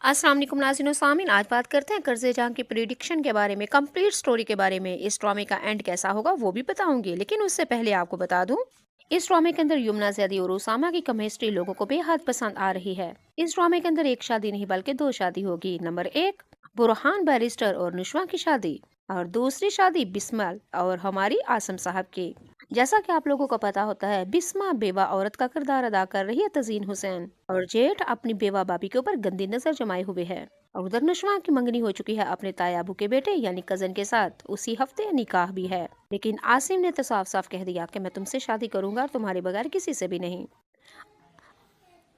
अस्सलाम वालेकुम नाज़रीन व सामीन। आज बात करते हैं कर्ज़े जंग की प्रिडिक्शन के बारे में, कंप्लीट स्टोरी के बारे में। इस ड्रामे का एंड कैसा होगा वो भी बताऊंगी, लेकिन उससे पहले आपको बता दूं, इस ड्रामे के अंदर यमुना ज़ैदी और उसामा की केमिस्ट्री लोगों को बेहद पसंद आ रही है। इस ड्रामे के अंदर एक शादी नहीं बल्कि दो शादी होगी। नंबर एक, बुरहान बैरिस्टर और नुशवा की शादी, और दूसरी शादी बिस्मल और हमारी आसम साहब की। जैसा कि आप लोगों को पता होता है, बिस्मा बेवा औरत का किरदार अदा कर रही है तजीन हुसैन, और जेठ अपनी बेवा बाबी के ऊपर गंदी नजर जमाए हुए है। और उधर नुशवा की मंगनी हो चुकी है अपने ताया अबू के बेटे यानी कजन के साथ। उसी हफ्ते निकाह भी है, लेकिन आसिम ने तो साफ साफ कह दिया कि मैं तुमसे शादी करूंगा और तुम्हारे बगैर किसी से भी नहीं।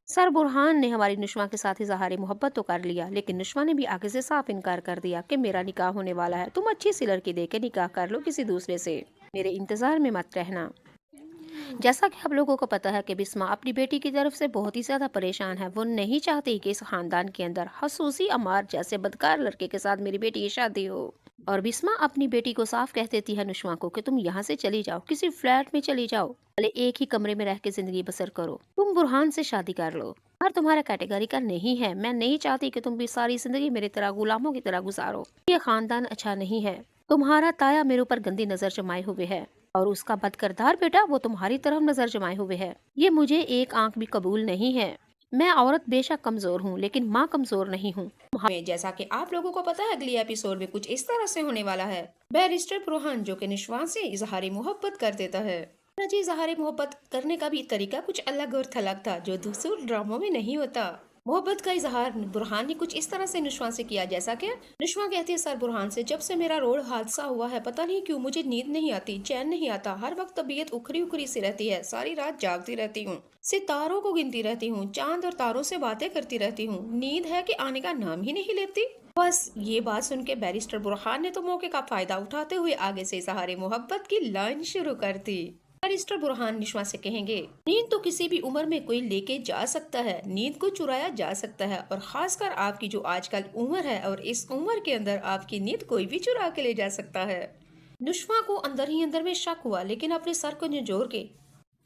सर बुरहान ने हमारी नुशवा के साथ इजहार मोहब्बत तो कर लिया, लेकिन नुशवा ने भी आगे से साफ इनकार कर दिया कि मेरा निकाह होने वाला है, तुम अच्छी सी लड़की दे के निकाह कर लो किसी दूसरे से, मेरे इंतजार में मत रहना। जैसा कि आप लोगों को पता है कि बिस्मा अपनी बेटी की तरफ से बहुत ही ज्यादा परेशान है। वो नहीं चाहती कि इस खानदान के अंदर खसूसी अमार जैसे बदकार लड़के के साथ मेरी बेटी की शादी हो। और बिस्मा अपनी बेटी को साफ कह देती है नुशवा को कि तुम यहाँ से चली जाओ, किसी फ्लैट में चली जाओ, भले एक ही कमरे में रह के जिंदगी बसर करो, तुम बुरहान से शादी कर लो। पर तुम्हारा कैटेगरी का नहीं है, मैं नहीं चाहती कि तुम भी सारी जिंदगी मेरी तरह गुलामों की तरह गुजारो। ये खानदान अच्छा नहीं है। तुम्हारा ताया मेरे ऊपर गंदी नजर जमाए हुए है, और उसका बदकिरदार बेटा वो तुम्हारी तरफ नजर जमाए हुए है। ये मुझे एक आंख भी कबूल नहीं है। मैं औरत बेशक कमजोर हूँ, लेकिन माँ कमजोर नहीं हूँ। जैसा कि आप लोगों को पता है, अगली एपिसोड में कुछ इस तरह से होने वाला है। बैरिस्टर बुरहान जो कि निशवा से इजहार मोहब्बत कर देता है। जी, इजहार मोहब्बत करने का भी तरीका कुछ अलग और थलग था, जो दूसरे ड्रामों में नहीं होता। मोहब्बत का इजहार बुरहान ने कुछ इस तरह से नुशवा से किया, जैसा कि नुशवा कहती है सर बुरहान से, जब से मेरा रोड हादसा हुआ है पता नहीं क्यों मुझे नींद नहीं आती, चैन नहीं आता, हर वक्त तबीयत उखरी उखरी सी रहती है, सारी रात जागती रहती हूँ, सितारों को गिनती रहती हूँ, चांद और तारों से बातें करती रहती हूँ, नींद है कि आने का नाम ही नहीं लेती। बस ये बात सुन के बैरिस्टर बुरहान ने तो मौके का फायदा उठाते हुए आगे से इजहार मोहब्बत की लाइन शुरू कर दी। बैरिस्टर बुरहान निशवा से कहेंगे, नींद तो किसी भी उम्र में कोई लेके जा सकता है, नींद को चुराया जा सकता है, और खासकर आपकी जो आजकल उम्र है, और इस उम्र के अंदर आपकी नींद कोई भी चुरा के ले जा सकता है। नुशवा को अंदर ही अंदर में शक हुआ, लेकिन अपने सर को निचोड़ के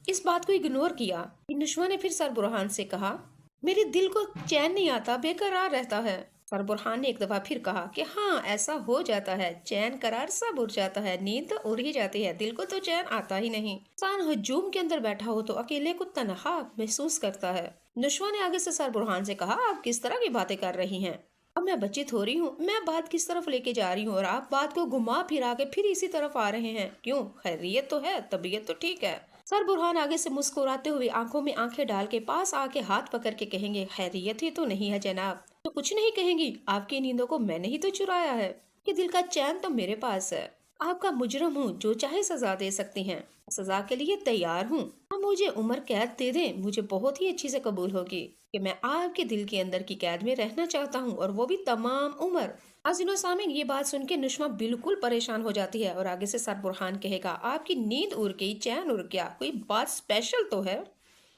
इस बात को इग्नोर किया। नुशवा ने फिर सर बुरहान से कहा, मेरे दिल को चैन नहीं आता, बेकरार रहता है। सर बुरहान ने एक दफा फिर कहा कि हाँ ऐसा हो जाता है, चैन करार सब उड़ जाता है, नींद तो उड़ ही जाती है, दिल को तो चैन आता ही नहीं। इंसान हजूम के अंदर बैठा हो तो अकेले को तनहा महसूस करता है। नुशवा ने आगे से सर बुरहान से कहा, आप किस तरह की बातें कर रही हैं? अब मैं बचित हो रही हूँ, मैं बात किस तरफ लेके जा रही हूँ और आप बात को घुमा फिरा के फिर इसी तरफ आ रहे हैं, क्यों? खैरियत तो है, तबीयत तो ठीक है। सर बुरहान आगे से मुस्कुराते हुए आंखों में आंखें डाल के पास आके हाथ पकड़ के कहेंगे, खैरियत ही तो नहीं है जनाब। तो कुछ नहीं कहेंगी, आपकी नींदों को मैंने ही तो चुराया है, कि दिल का चैन तो मेरे पास है। आपका मुजरम हूँ, जो चाहे सजा दे सकती हैं, सजा के लिए तैयार हूँ। आप मुझे उम्र कैद दे दें, मुझे बहुत ही अच्छी से कबूल होगी कि मैं आपके दिल के अंदर की कैद में रहना चाहता हूँ, और वो भी तमाम उम्र। नाज़रीन सामीन, ये बात सुन के नुशमा बिल्कुल परेशान हो जाती है, और आगे से सर बुरहान कहेगा, आपकी नींद उड़ गई, चैन उड़ गया, कोई बात स्पेशल तो है?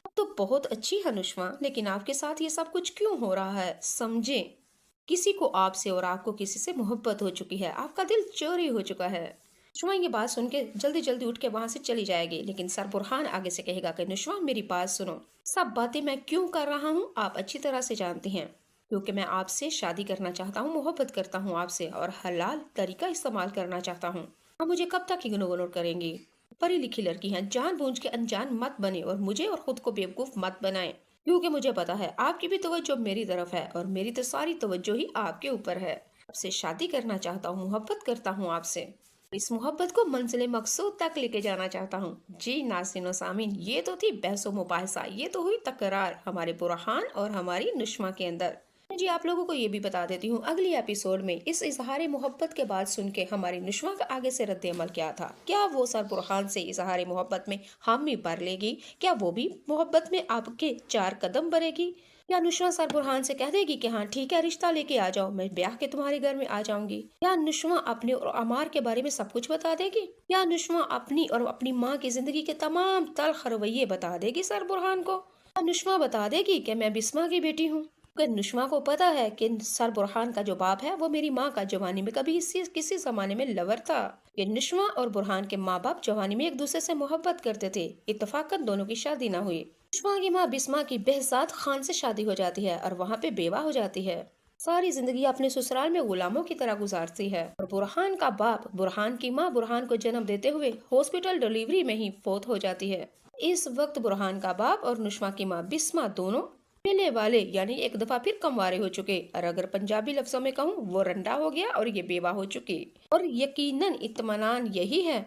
अब तो बहुत अच्छी है नुशमा, लेकिन आपके साथ ये सब कुछ क्यों हो रहा है? समझे, किसी को आपसे और आपको किसी से मोहब्बत हो चुकी है, आपका दिल चोरी हो चुका है। नुशमा ये बात सुन के जल्दी जल्दी उठ के वहां से चली जाएगी, लेकिन सर बुरहान आगे से कहेगा कि नुशमा मेरी बात सुनो, सब बातें मैं क्यों कर रहा हूँ आप अच्छी तरह से जानती हैं, क्योंकि मैं आपसे शादी करना चाहता हूँ, मोहब्बत करता हूँ आपसे, और हलाल तरीका इस्तेमाल करना चाहता हूँ। आप मुझे कब तक इग्नोर करेंगी? पढ़ी लिखी लड़की हैं, जानबूझ के अनजान मत बने और मुझे और खुद को बेवकूफ मत बनाएं, क्योंकि मुझे पता है आपकी भी तवज्जो मेरी तरफ है, और मेरी तो सारी तवज्जो ही आपके ऊपर है। आपसे शादी करना चाहता हूँ, मोहब्बत करता हूँ आपसे, इस मोहब्बत को मंजिल मकसूद तक लेके जाना चाहता हूँ। जी नाज़रीन सामीन, ये तो थी बहसो मुबाहिसा, ये तो हुई तकरार हमारे बुरहान और हमारी नुशमा के अंदर। जी आप लोगों को ये भी बता देती हूँ, अगली एपिसोड में इस इजहार मोहब्बत के बाद सुन के हमारी नुशमा का आगे से रद्द अमल क्या था। क्या वो सर बुरहान से इजहार मोहब्बत में हामी भर लेगी? क्या वो भी मोहब्बत में आपके चार कदम भरेगी? या नुशमा सर बुरहान से कह देगी कि हाँ ठीक है, रिश्ता लेके आ जाओ, मैं ब्याह के तुम्हारे घर में आ जाऊंगी? या नुशमा अपने और अमार के बारे में सब कुछ बता देगी? या नुशमा अपनी और अपनी माँ की जिंदगी के तमाम तल्ख रवैये बता देगी सर बुरहान को? या नुशमा बता देगी कि मैं बिस्मा की बेटी हूँ? क्योंकि नुशमा को पता है कि सर बुरहान का जो बाप है वो मेरी माँ का जवानी में कभी किसी जमाने में लवर था। ये नुशमा और बुरहान के माँ बाप जवानी में एक दूसरे से मोहब्बत करते थे, इत्तफाकन दोनों की शादी ना हुई। नुशमा की माँ बिस्मा की बेहजाद खान से शादी हो जाती है और वहाँ पे बेवा हो जाती है। सारी जिंदगी अपने ससुराल में गुलामों की तरह गुजारती है। और बुरहान का बाप बुरहान की माँ बुरहान को जन्म देते हुए हॉस्पिटल डिलीवरी में ही फौत हो जाती है। इस वक्त बुरहान का बाप और नुष्मा की माँ बिस्मा दोनों पहले वाले यानी एक दफा फिर कमवारे हो चुके, और अगर पंजाबी लफ्जों में कहूँ वो रंडा हो गया और ये बेवा हो चुकी। और यकीनन इत्मीनान यही है